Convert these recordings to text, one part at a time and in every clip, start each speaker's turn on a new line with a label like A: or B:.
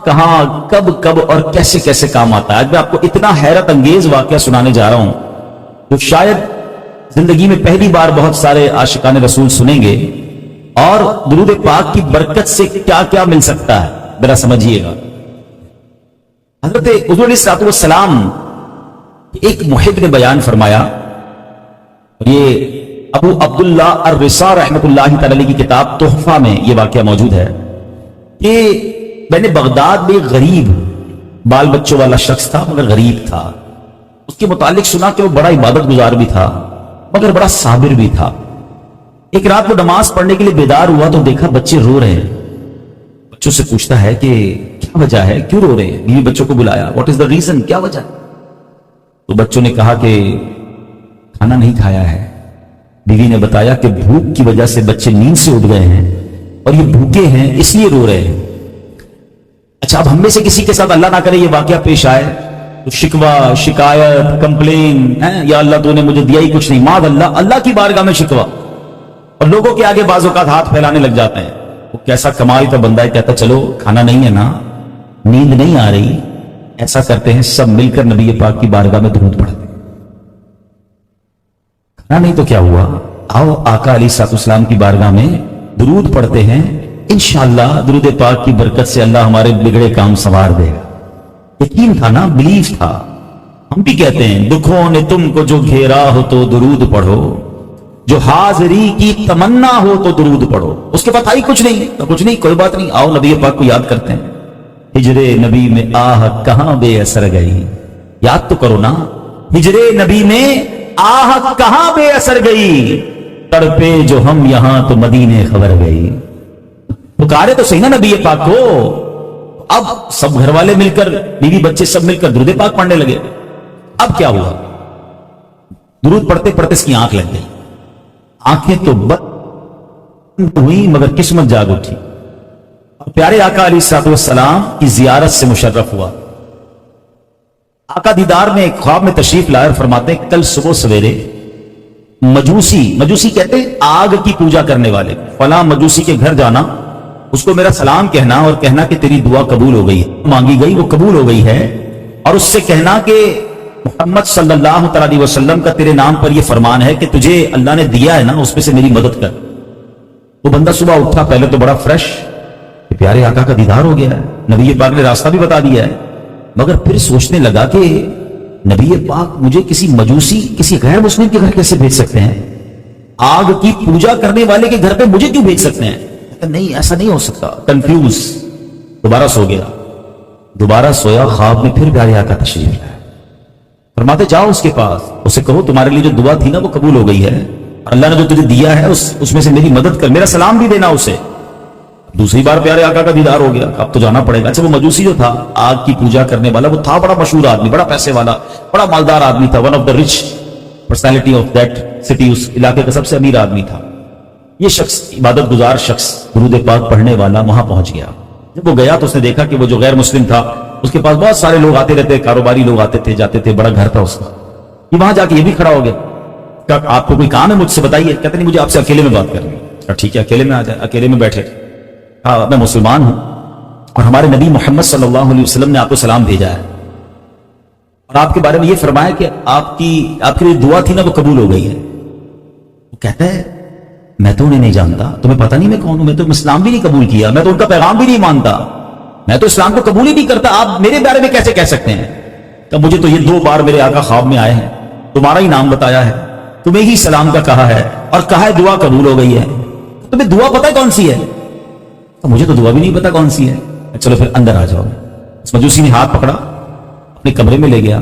A: کہاں کب کب اور کیسے کیسے کام آتا ہے. آج میں آپ کو اتنا حیرت انگیز واقعہ سنانے جا رہا ہوں تو شاید زندگی میں پہلی بار بہت سارے عاشقان رسول سنیں گے, اور درود پاک کی برکت سے کیا کیا مل سکتا ہے ذرا سمجھیے گا. حضرت حضور علیہ السلام ایک محب نے بیان فرمایا, یہ ابو عبداللہ الرسا رحمۃ اللہ تعالی کی کتاب تحفہ میں یہ واقعہ موجود ہے کہ میں نے بغداد میں غریب بال بچوں والا شخص تھا مگر غریب تھا, اس کے متعلق سنا کہ وہ بڑا عبادت گزار بھی تھا مگر بڑا صابر بھی تھا. ایک رات وہ نماز پڑھنے کے لیے بیدار ہوا تو دیکھا بچے رو رہے ہیں. بچوں سے پوچھتا ہے کہ کیا وجہ ہے, کیوں رو رہے ہیں؟ بیوی بچوں کو بلایا, واٹ از دا ریزن, کیا وجہ؟ تو بچوں نے کہا کہ کھانا نہیں کھایا ہے. بیوی نے بتایا کہ بھوک کی وجہ سے بچے نیند سے اٹھ گئے ہیں اور یہ بھوکے ہیں اس لیے رو رہے ہیں. اچھا, اب ہم میں سے کسی کے ساتھ اللہ نہ کرے یہ واقعہ پیش آئے تو شکوہ, شکایت, کمپلین, یا اللہ تو نے مجھے دیا ہی کچھ نہیں, معاذ اللہ, اللہ کی بارگاہ میں شکوہ, اور لوگوں کے آگے بعض اوقات ہاتھ پھیلانے لگ جاتے ہیں. وہ کیسا کمال کا بندہ ہے, کہتا چلو کھانا نہیں ہے نا, نیند نہیں آ رہی, ایسا کرتے ہیں سب مل کر نبی پاک کی بارگاہ میں درود پڑھتے ہیں. کھانا نہیں تو کیا ہوا, آؤ آقا علیہ السلام کی بارگاہ میں درود پڑھتے ہیں, انشاءاللہ درود پاک کی برکت سے اللہ ہمارے بگڑے کام سنوار دے گا. یقین تھا نا, بلیف تھا. ہم بھی کہتے ہیں دکھوں نے تم کو جو گھیرا ہو تو درود پڑھو, جو حاضری کی تمنا ہو تو درود پڑھو. اس کے بعد آئی کچھ نہیں تو کچھ نہیں, کوئی بات نہیں, آؤ نبی پاک کو یاد کرتے ہیں. ہجر نبی میں آہ کہاں بے اثر گئی, یاد تو کرو نا, ہجر نبی میں آہ کہاں بے اثر گئی, تڑپے جو ہم یہاں تو مدینے خبر گئی. پکارے تو صحیح نا نبی پاک کو. اب سب گھر والے مل کر, بیوی بچے سب مل کر درود پاک پڑھنے لگے. اب کیا ہوا, درود پڑھتے پڑھتے اس کی آنکھ لگ گئی. آنکھیں تو بند ہوئی مگر قسمت جاگ اٹھی. پیارے آقا علیہ السلام کی زیارت سے مشرف ہوا. آقا دیدار میں ایک خواب میں تشریف لائے اور فرماتے ہیں کل صبح سویرے مجوسی کہتے ہیں آگ کی پوجا کرنے والے, فلاں مجوسی کے گھر جانا, اس کو میرا سلام کہنا اور کہنا کہ تیری دعا قبول ہو گئی ہے, مانگی گئی وہ قبول ہو گئی ہے, اور اس سے کہنا کہ محمد صلی اللہ علیہ وسلم کا تیرے نام پر یہ فرمان ہے کہ تجھے اللہ نے دیا ہے نا, اس میں سے میری مدد کر. وہ بندہ صبح اٹھا, پہلے تو بڑا فریش, پیارے آقا کا دیدار ہو گیا ہے, نبی پاک نے راستہ بھی بتا دیا ہے, مگر پھر سوچنے لگا کہ نبی پاک مجھے کسی مجوسی, کسی غیر مسلم کے گھر کیسے بھیج سکتے ہیں, آگ کی پوجا کرنے والے کے گھر پہ مجھے کیوں بھیج سکتے ہیں؟ نہیں, ایسا نہیں ہو سکتا. کنفیوز, دوبارہ سو گیا. دوبارہ سویا, خواب میں پھر پیارے آقا تشریف لائے. فرماتے جاؤ اس کے پاس, اسے کہو تمہارے لیے جو دعا تھی نا وہ قبول ہو گئی ہے, اور اللہ نے جو تجھے دیا ہے اس میں سے میری مدد کر, میرا سلام بھی دینا اسے. دوسری بار پیارے آقا کا دیدار ہو گیا, اب تو جانا پڑے گا. اچھا, وہ مجوسی جو تھا آگ کی پوجا کرنے والا, وہ تھا بڑا مشہور آدمی, بڑا پیسے والا, بڑا مالدار آدمی تھا, one of the rich personality of that city, اس علاقے کا سب سے امیر آدمی تھا. یہ شخص, عبادت گزار شخص, درود پاک پڑھنے والا, وہاں پہنچ گیا. جب وہ گیا تو اس نے دیکھا کہ وہ جو غیر مسلم تھا اس کے پاس بہت سارے لوگ آتے رہتے, کاروباری لوگ آتے تھے جاتے تھے, بڑا گھر تھا اس کا. یہ وہاں جا کے یہ بھی کھڑا ہو گیا. کہ آپ کو کوئی کام ہے مجھ سے بتائیے. کہتے نہیں, مجھے آپ سے اکیلے میں بات کرنی ہے. ٹھیک ہے, اکیلے میں آ جائے. اکیلے میں بیٹھے, ہاں میں مسلمان ہوں اور ہمارے نبی محمد صلی اللہ علیہ وسلم نے آپ کو سلام بھیجا ہے, اور آپ کے بارے میں یہ فرمایا کہ آپ کے لیے دعا تھی نا وہ قبول ہو گئی ہے. وہ کہتا ہے میں تو انہیں نہیں جانتا, تمہیں پتہ نہیں میں کون ہوں, میں تو اسلام بھی نہیں قبول کیا, میں تو ان کا پیغام بھی نہیں مانتا, میں تو اسلام کو قبول ہی نہیں کرتا, آپ میرے بارے میں کیسے کہہ سکتے ہیں؟ کہ مجھے تو یہ 2 بار میرے آقا خواب میں آئے ہیں, تمہارا ہی نام بتایا ہے, تمہیں ہی سلام کا کہا ہے, اور کہا ہے دعا قبول ہو گئی ہے. تمہیں دعا پتہ ہے کون سی ہے؟ تو مجھے تو دعا بھی نہیں پتا کون سی ہے. چلو پھر اندر آ جاؤ. اس مجوسی نے ہاتھ پکڑا, اپنے کمرے میں لے گیا,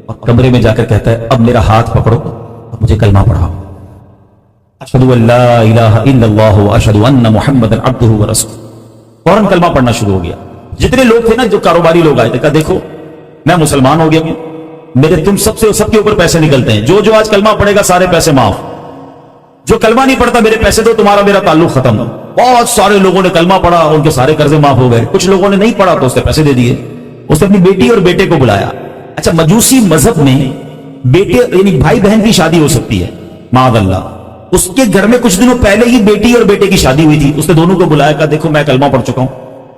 A: اور کمرے میں جا کر کہتا ہے اب میرا ہاتھ پکڑو اور مجھے کلمہ پڑھاؤ. اشہد ان لا الہ الا اللہ واشہد ان محمدا عبدہ ورسولہ. فوراً کلمہ پڑھنا شروع ہو گیا. جتنے لوگ تھے نا, جو کاروباری لوگ آئے تھے, کہا دیکھو میں مسلمان ہو گیا ہوں, میرے تم سب کے اوپر پیسے نکلتے ہیں, جو آج کلمہ پڑھے گا سارے پیسے معاف, جو کلمہ نہیں پڑھتا میرے پیسے دو, تمہارا میرا تعلق ختم. بہت سارے لوگوں نے کلمہ پڑھا, ان کے سارے قرضے معاف ہو گئے. کچھ لوگوں نے نہیں پڑھا تو اس نے پیسے دے دیے. اس نے اپنی بیٹی اور بیٹے کو بلایا. اچھا, مجوسی مذہب میں بیٹے یعنی بھائی بہن کی شادی ہو سکتی ہے, معاذ اللہ. اس کے گھر میں کچھ دنوں پہلے ہی بیٹی اور بیٹے کی شادی ہوئی تھی. اس نے دونوں کو بلایا, کہا دیکھو میں کلمہ پڑھ چکا ہوں,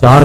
A: 4